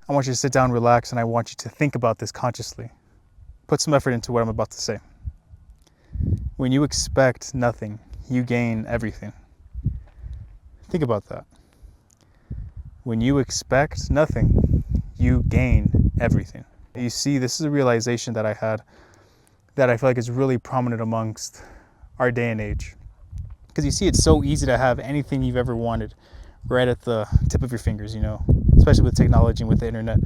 I want you to sit down, relax, and I want you to think about this consciously. Put some effort into what I'm about to say. When you expect nothing, you gain everything. Think about that. When you expect nothing, you gain everything. You see, this is a realization that I had that I feel like is really prominent amongst our day and age. Because you see, it's so easy to have anything you've ever wanted right at the tip of your fingers, especially with technology and with the internet.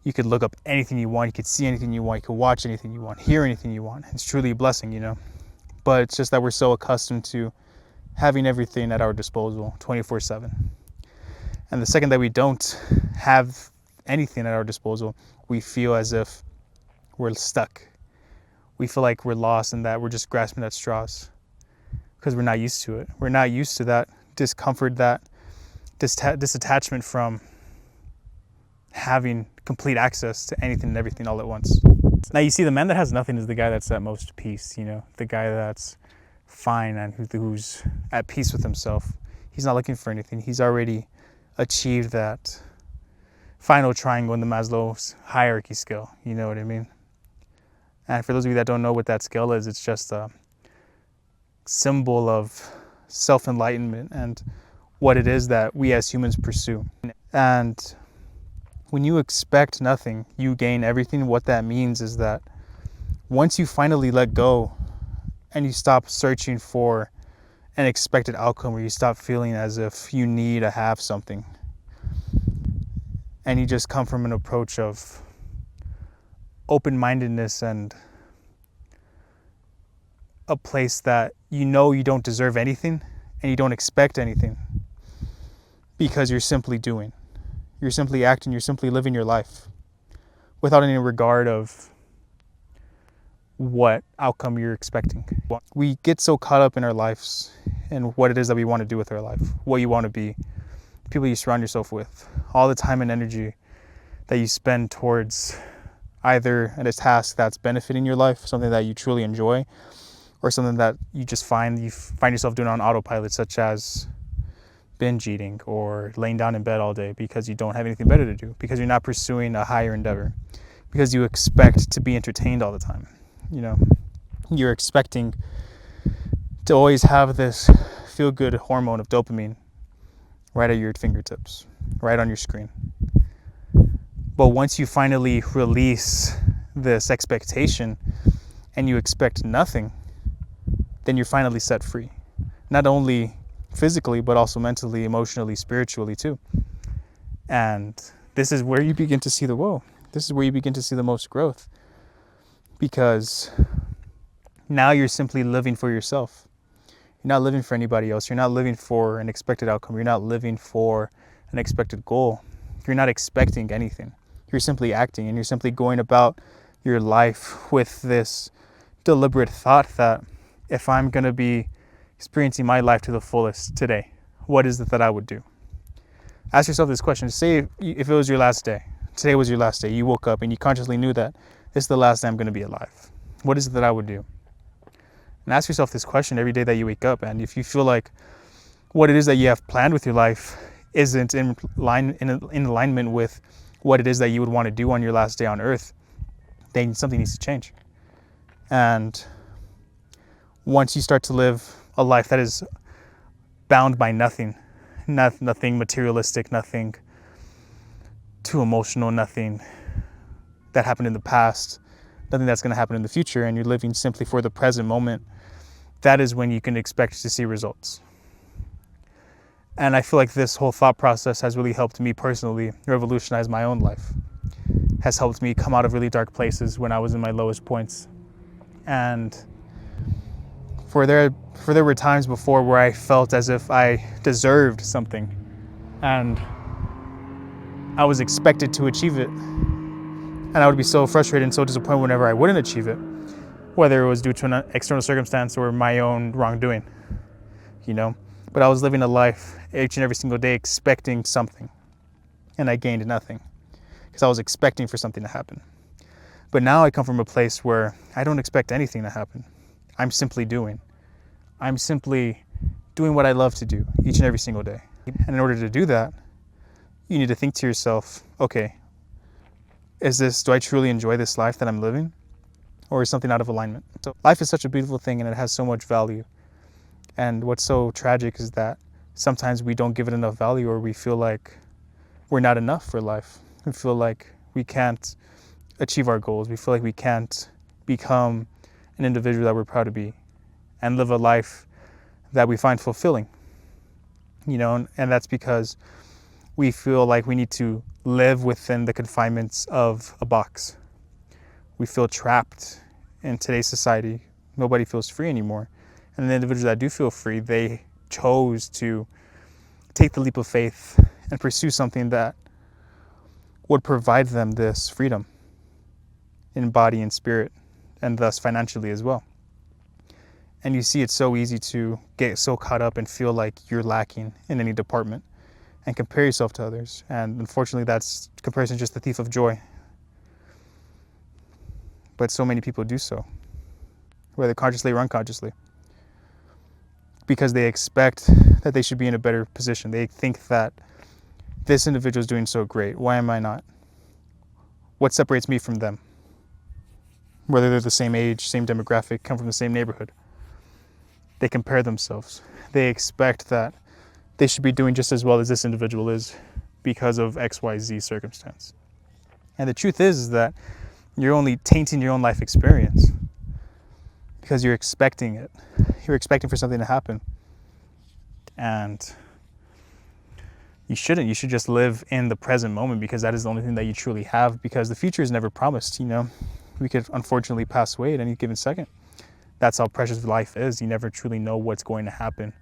You could look up anything you want, you could see anything you want, you could watch anything you want, hear anything you want. It's truly a blessing, But it's just that we're so accustomed to having everything at our disposal 24/7. And the second that we don't have anything at our disposal, we feel as if we're stuck. We feel like we're lost and that we're just grasping at straws because we're not used to it. We're not used to that discomfort, that disattachment from having complete access to anything and everything all at once. Now you see, the man that has nothing is the guy that's at most peace, the guy that's fine and who's at peace with himself. He's not looking for anything. He's already achieved that final triangle in the Maslow's hierarchy scale. You know what I mean? And for those of you that don't know what that scale is, it's just a symbol of self-enlightenment and what it is that we as humans pursue. And when you expect nothing, you gain everything. What that means is that once you finally let go and you stop searching for an expected outcome, or you stop feeling as if you need to have something, and you just come from an approach of open-mindedness and a place that you don't deserve anything and you don't expect anything because you're simply doing. You're simply acting, you're simply living your life without any regard of what outcome you're expecting. We get so caught up in our lives and what it is that we want to do with our life, what you want to be, the people you surround yourself with, all the time and energy that you spend towards either a task that's benefiting your life, something that you truly enjoy, or something that you just find yourself doing on autopilot, such as binge eating or laying down in bed all day because you don't have anything better to do, because you're not pursuing a higher endeavor, because you expect to be entertained all the time. You're expecting to always have this feel-good hormone of dopamine right at your fingertips, right on your screen. But once you finally release this expectation and you expect nothing, then you're finally set free. Not only physically, but also mentally, emotionally, spiritually too. And this is where you begin to see the woe. This is where you begin to see the most growth. Because now you're simply living for yourself. You're not living for anybody else. You're not living for an expected outcome. You're not living for an expected goal. You're not expecting anything. You're simply acting, and you're simply going about your life with this deliberate thought that if I'm going to be experiencing my life to the fullest today, what is it that I would do? Ask yourself this question. Say if it was your last day. Today was your last day. You woke up and you consciously knew that this is the last day I'm going to be alive. What is it that I would do? And ask yourself this question every day that you wake up. And if you feel like what it is that you have planned with your life isn't in alignment with what it is that you would want to do on your last day on earth, then something needs to change. And once you start to live a life that is bound by nothing materialistic, nothing too emotional, nothing that happened in the past, nothing that's going to happen in the future, and you're living simply for the present moment, that is when you can expect to see results. And I feel like this whole thought process has really helped me personally revolutionize my own life, has helped me come out of really dark places when I was in my lowest points. And for there were times before where I felt as if I deserved something and I was expected to achieve it. And I would be so frustrated and so disappointed whenever I wouldn't achieve it, whether it was due to an external circumstance or my own wrongdoing, But I was living a life each and every single day expecting something, and I gained nothing because I was expecting for something to happen. But now I come from a place where I don't expect anything to happen. I'm simply doing. I'm simply doing what I love to do each and every single day. And in order to do that, you need to think to yourself, okay, do I truly enjoy this life that I'm living? Or is something out of alignment? So life is such a beautiful thing and it has so much value. And what's so tragic is that sometimes we don't give it enough value, or we feel like we're not enough for life. We feel like we can't achieve our goals. We feel like we can't become an individual that we're proud to be and live a life that we find fulfilling. And that's because we feel like we need to live within the confinements of a box. We feel trapped in today's society. Nobody feels free anymore. And the individuals that do feel free, they chose to take the leap of faith and pursue something that would provide them this freedom in body and spirit, and thus financially as well. And you see, it's so easy to get so caught up and feel like you're lacking in any department and compare yourself to others. And unfortunately, that's comparison just the thief of joy. But so many people do so, whether consciously or unconsciously, because they expect that they should be in a better position. They think that this individual is doing so great. Why am I not? What separates me from them? Whether they're the same age, same demographic, come from the same neighborhood. They compare themselves. They expect that they should be doing just as well as this individual is because of XYZ circumstance. And the truth is that you're only tainting your own life experience because you're expecting it. You're expecting for something to happen. And you shouldn't. You should just live in the present moment, because that is the only thing that you truly have, because the future is never promised. We could unfortunately pass away at any given second. That's how precious life is. You never truly know what's going to happen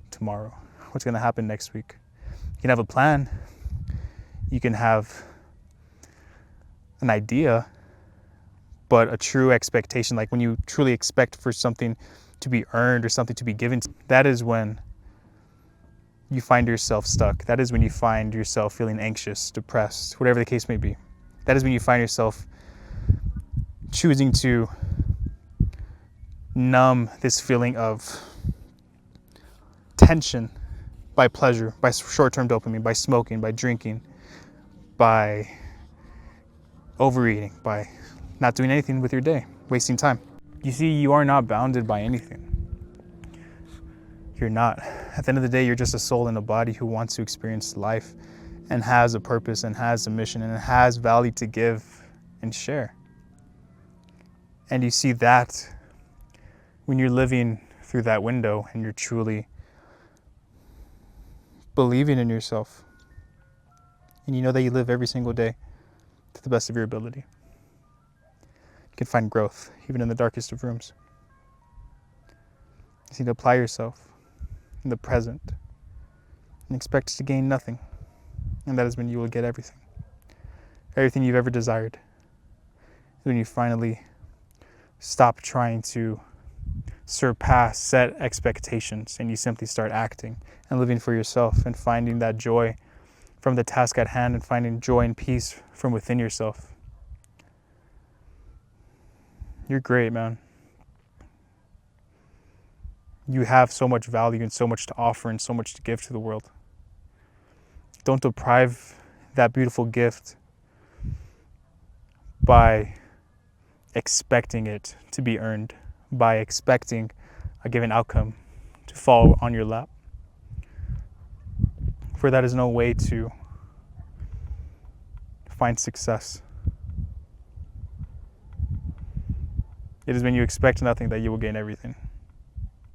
tomorrow, what's going to happen next week. You can have a plan. You can have an idea, but a true expectation, like when you truly expect for something to be earned or something to be given, that is when you find yourself stuck. That is when you find yourself feeling anxious, depressed, whatever the case may be. That is when you find yourself choosing to numb this feeling of tension by pleasure, by short-term dopamine, by smoking, by drinking, by overeating, by not doing anything with your day, wasting time. You see, you are not bounded by anything. You're not. At the end of the day, you're just a soul in a body who wants to experience life and has a purpose and has a mission and has value to give and share. And you see that when you're living through that window and you're truly believing in yourself, and you know that you live every single day to the best of your ability, you can find growth even in the darkest of rooms. You just need to apply yourself in the present and expect to gain nothing. And that is when you will get everything. Everything you've ever desired. When you finally stop trying to surpass set expectations and you simply start acting and living for yourself and finding that joy from the task at hand and finding joy and peace from within yourself. You're great, man. You have so much value and so much to offer and so much to give to the world. Don't deprive that beautiful gift by expecting it to be earned, by expecting a given outcome to fall on your lap. For that is no way to find success. It is when you expect nothing that you will gain everything.